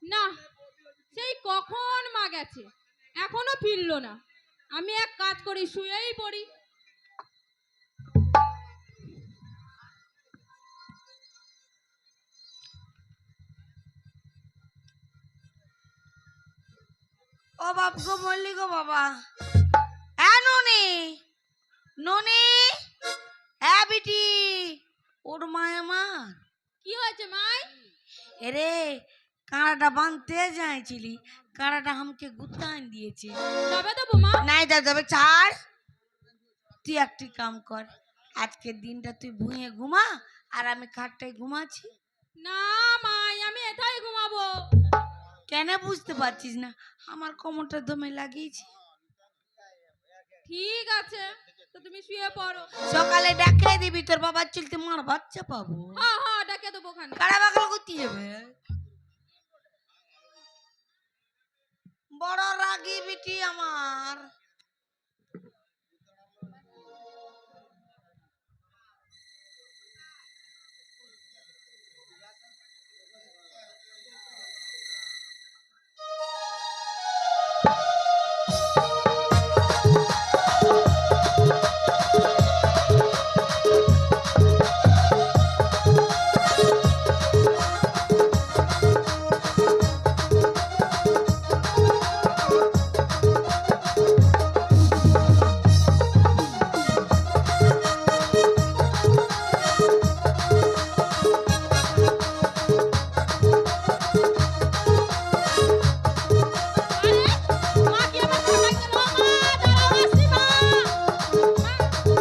না, সেই কখন মা গেছে, এখনো ফিরলো না। আমি এক কাজ করি, শুয়েই পড়ি। ও বাপ গো, মল্লি গো বাবা। হ্যাঁ ননি, ননি, হ্যাঁ বিটি, ওর মায় আমার। কি হয়েছে মাই? এরে কাঁড়াটা বাঁধতে যাইছিলি, কাঁড়াটা আমাকে গুতান দিয়েছে। তবে তো বৌমা। নাই যাবে, ছাড়। তুই একটি কাম কর, আজকের দিনটা তুই ভুঁয়ে ঘুমা, আর আমি খাটটায় ঘুমাচ্ছি। না মাই, আমি এটাই ঘুমাবো। কেন বুঝতে পারছিস না? আমার কোমরটা দমে লাগিয়েছি। ঠিক আছে, তো তুমি শুয়ে পড়ো। সকালে ডাকে দিবি, তোর বাবার চলতে মার বাচ্চা পাবো। হ্যাঁ হ্যাঁ, ডাকে দেবো খানে। কারা বাগল করতে যাবে? বড় রাগী বিটি আমার।